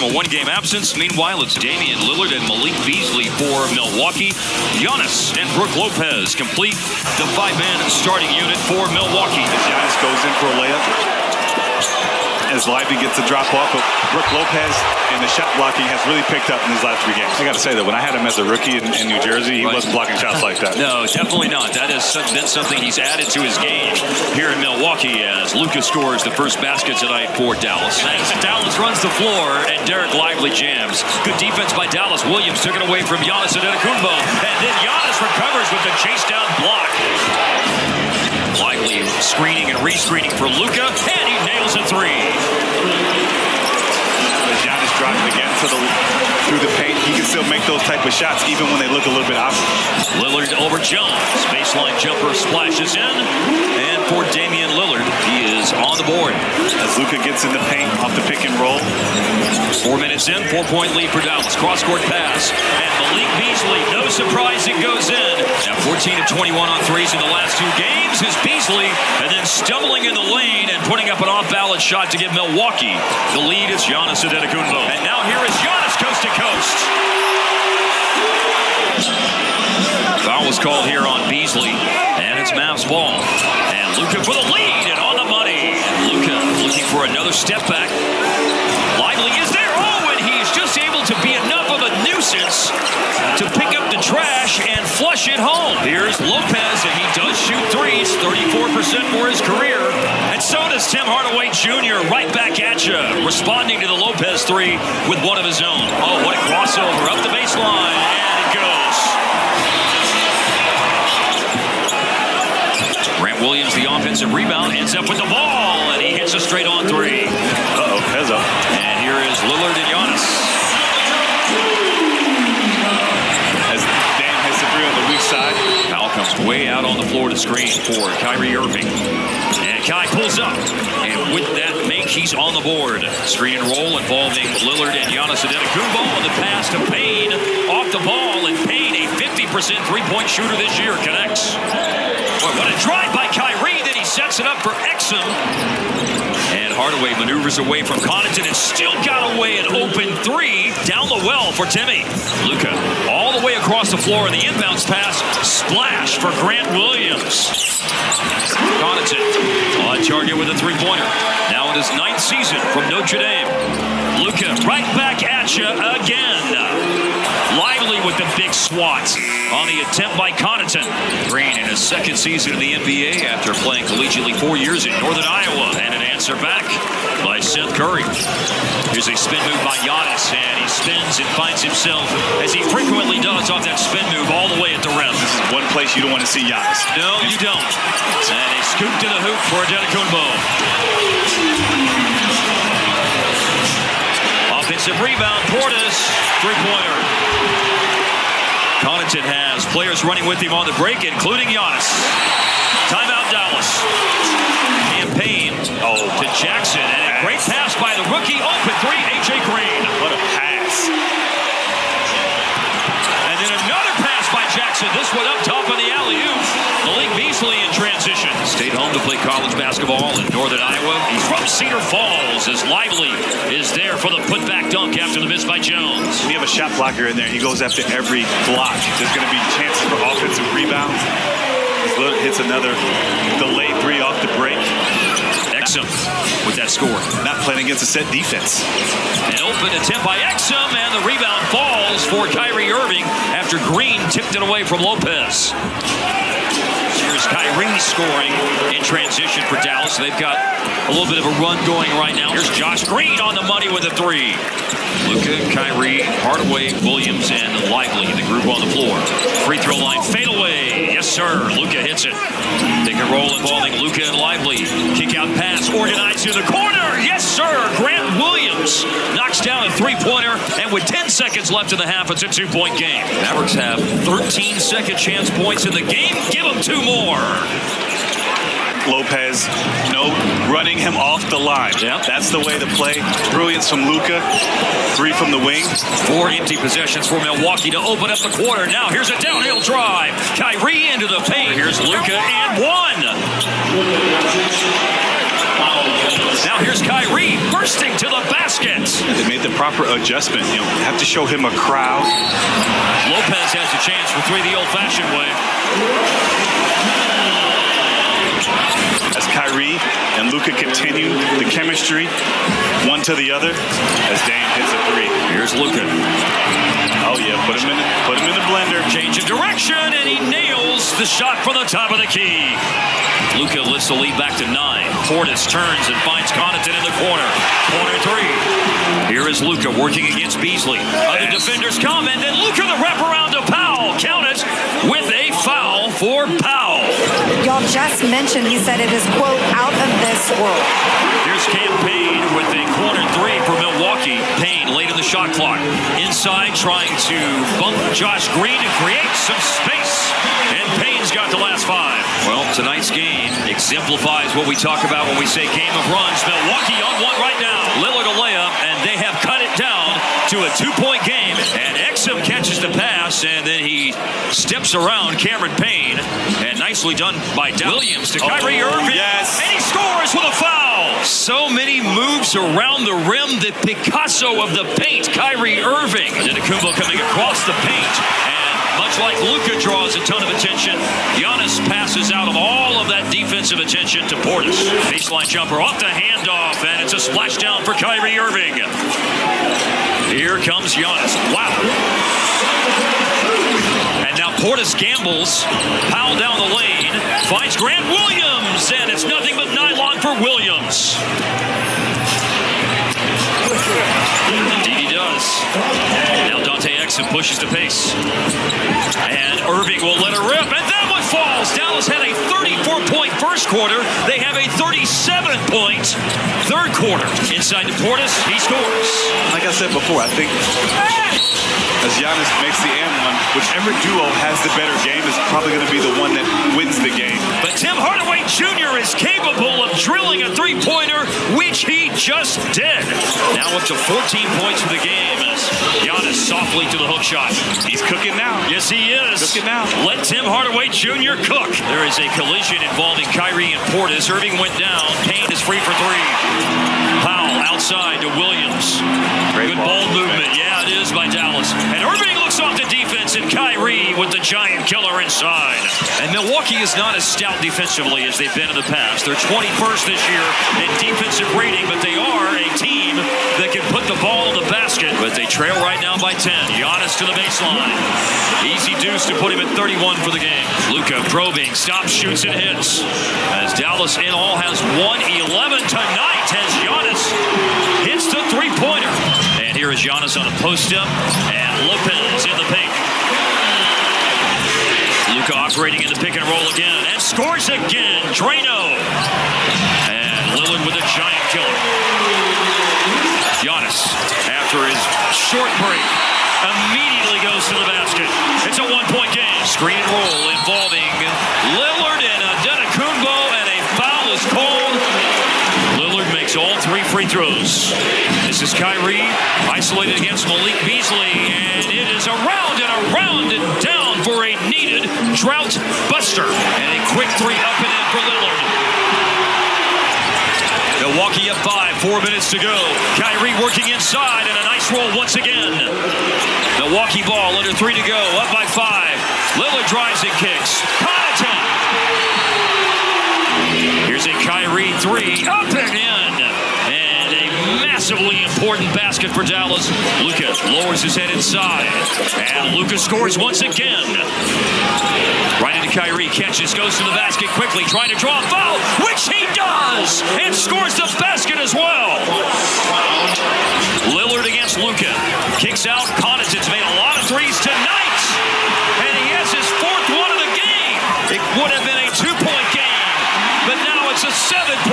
from a one-game absence. Meanwhile, it's Damian Lillard and Malik Beasley for Milwaukee. Giannis and Brook Lopez complete the five-man starting unit for Milwaukee. Giannis goes in for a layup as Lively gets the drop off, but Brook Lopez and the shot blocking has really picked up in his last 3 games. I got to say that when I had him as a rookie in New Jersey, he wasn't blocking shots like that. No, definitely not. That has been something he's added to his game here in Milwaukee as Luka scores the first basket tonight for Dallas. As Dallas runs the floor and Derek Lively jams. Good defense by Dallas. Williams took it away from Giannis Antetokounmpo, and then Giannis recovers with the chase down block. Lively screening and re-screening for Luka, and he nails a three. Giannis driving again through the paint. He can still make those type of shots even when they look a little bit awkward. Lillard over Jones. Baseline jumper splashes in. And for Damian Lillard, he is on the board. As Luka gets in the paint off the pick and roll. 4 minutes in, 4-point lead for Dallas. Cross-court pass. And Malik Beasley, no surprise, it goes in. Now 14 of 21 on threes in the last 2 games is Beasley. And then stumbling in the lane and putting up an off-balance shot to give Milwaukee the lead. It's Giannis Antetokounmpo. And now here is Giannis coast to coast. Foul was called here on Beasley, and it's Mavs ball. And Luka for the lead and on the money. Luka looking for another step back. Lively is there. Oh, and he's just able to be enough of a nuisance to pick up the trash and flush it home. Here's Lopez, and he does shoot threes, 34% for his career. And so does Tim Hardaway Jr. right back at you, responding to the Lopez three with one of his own. Oh, what a crossover up the baseline, and it goes. Grant Williams, the offensive rebound, ends up with the ball, and he hits a straight-on three. Uh-oh, heads up. And here is Lillard and Giannis. As Dan hits the three on the weak side. Foul comes way out on the floor to screen for Kyrie Irving. And Kai pulls up, and with that make, he's on the board. Screen and roll involving Lillard and Giannis Antetokounmpo on the pass to Payne. Off the ball, and Payne, a 50% three-point shooter this year, connects. Boy, what a drive by Kyrie, then he sets it up for Exum. And Hardaway maneuvers away from Connaughton and still got away an open three down the well for Timmy. Luka all the way across the floor in the inbounds pass. Splash for Grant Williams. Connaughton on target with a three-pointer. Now in his 9th season from Notre Dame. Luka right back at you again. Lively with the big swat on the attempt by Connaughton. Green in his 2nd season in the NBA after playing collegiately 4 years in Northern Iowa. And an answer back by Seth Curry. Here's a spin move by Giannis, and he spins and finds himself, as he frequently does, off that spin move all the way at the rim. This is one place you don't want to see Giannis. No, you don't. And a scoop to the hoop for Antetokounmpo. Offensive rebound, Portis, three-pointer. Connaughton has players running with him on the break, including Giannis. Timeout, Dallas. Campaign to Jackson, and a great pass by the rookie. Open three, A.J. Green. What a pass. And then another pass by Jackson. This one up top of the alley-oop. Malik Beasley in transition. Stayed home to play college basketball in Northern Iowa. He's from Cedar Falls, as Lively is there for the putback dunk after the miss by Jones. When you have a shot blocker in there, he goes after every block. There's going to be chances for offensive rebounds. Lillard hits another delayed three off the break. Exum with that score. Not playing against a set defense. An open attempt by Exum, and the rebound falls for Kyrie Irving after Green tipped it away from Lopez. Here's Kyrie scoring in transition for Dallas. They've got a little bit of a run going right now. Here's Josh Green on the money with a three. Luka, Kyrie, Hardaway, Williams, and Lively, the group on the floor. Free throw line fadeaway. Yes, sir. Luka hits it. Pick and roll involving Luka and Lively. Kick out pass organized to the corner. Yes, sir. Grant Williams knocks down a three-pointer, and with 10 seconds left in the half, it's a 2-point game. Mavericks have 13 second chance points in the game. Give them 2 more. Lopez, running him off the line. Yep. That's the way to play. Brilliance from Luka. 3 from the wing. 4 empty possessions for Milwaukee to open up the quarter. Now here's a downhill drive. Kyrie into the paint. Here's Luka and 1. Now here's Kyrie bursting to the basket. basket. They made the proper adjustment. You have to show him a crowd. Lopez has a chance for three the old-fashioned way. As Kyrie and Luka continue the chemistry, one to the other, as Dame hits a three. Here's Luka. Oh yeah, put him in the blender. Change of direction, and he nails the shot from the top of the key. Luka lifts the lead back to 9. Portis turns and finds Connaughton in the corner. Corner three. Here is Luka working against Beasley. Other defenders come, and then Luka the wraparound to Powell. Count it, with a foul for Powell. Y'all just mentioned he said it is, quote, out of this world. Here's Cam Payne with a corner three for Milwaukee. Payne late in the shot clock. Inside, trying to bump Josh Green and create some space. And Payne's got the last 5. Well, tonight's game exemplifies what we talk about when we say game of runs. Milwaukee on one right now. Lillard a layup, and they have cut it down to a 2-point game. And Exum catches the pass, and then he steps around Cameron Payne. And nicely done by Williams to Kyrie Irving. Yes. And he scores with a foul. So many moves around the rim. The Picasso of the paint, Kyrie Irving. Antetokounmpo coming across the paint. And much like Luka draws a ton of attention, Giannis passes out of all of that defensive attention to Portis. Baseline jumper off the handoff, and it's a splashdown for Kyrie Irving. Here comes Giannis. Wow. And now Portis gambles. Powell down the lane. Finds Grant Williams, and it's nothing but nylon for Williams. Indeed he does. Now Dante Exum pushes the pace. And Irving will let it rip, and that one falls. Dallas had a 34-point first quarter. They have a 37-point third quarter. Inside to Portis, he scores. Like I said before, I think as Giannis makes the and one, whichever duo has the better game is probably going to be the one that wins the game. But Tim Hardaway Jr. is capable of drilling a three-pointer, which he just did. Now up to 14 points for the game as Giannis softly to the hook shot. He's cooking now. Yes, he is. Cooking now. Let Tim Hardaway Jr. cook. There is a collision involving Kyrie and Portis. Irving went down. Payne is free for three. Powell outside to Williams. Good ball movement. Yeah, it is by Dallas. And Irving looks off the defense, and Kyrie with the giant killer inside. And Milwaukee is not as stout defensively as they've been in the past. They're 21st this year in defensive rating, but they are a team that can put the ball in the basket. But they trail right now by 10. Giannis to the baseline. Easy deuce to put him at 31 for the game. Luka probing, stops, shoots, and hits. As Dallas in all has 111 tonight as Giannis hits the three-pointer. And here is Giannis on a post-up, and Lopez in the paint. Luka operating in the pick and roll again, and scores again. Drano. And Lillard with a giant killer. Giannis, after his short break, immediately goes to the basket. It's a one-point game. Screen and roll involving Lillard and Antetokounmpo, and a foul is called. Lillard makes all 3 free throws. This is Kyrie, isolated against Malik Beasley, and it is around and down for a needed drought buster. And a quick 3 up and in for Lillard. Milwaukee up 5, 4 minutes to go. Kyrie working inside, and a nice roll once again. Milwaukee ball, under 3 to go, up by 5. Lillard drives and kicks. Connaughton. Here's a Kyrie 3, up and in. And a massively important basket for Dallas. Luka lowers his head inside. And Luka scores once again. Right into Kyrie, catches, goes to the basket quickly, trying to draw a foul, which he does, and scores the basket as well. Lillard against Luka. Kicks out. Connaughton's made a lot of threes tonight, and he has his 4th one of the game. It would have been a 2-point game, but now it's a 7-point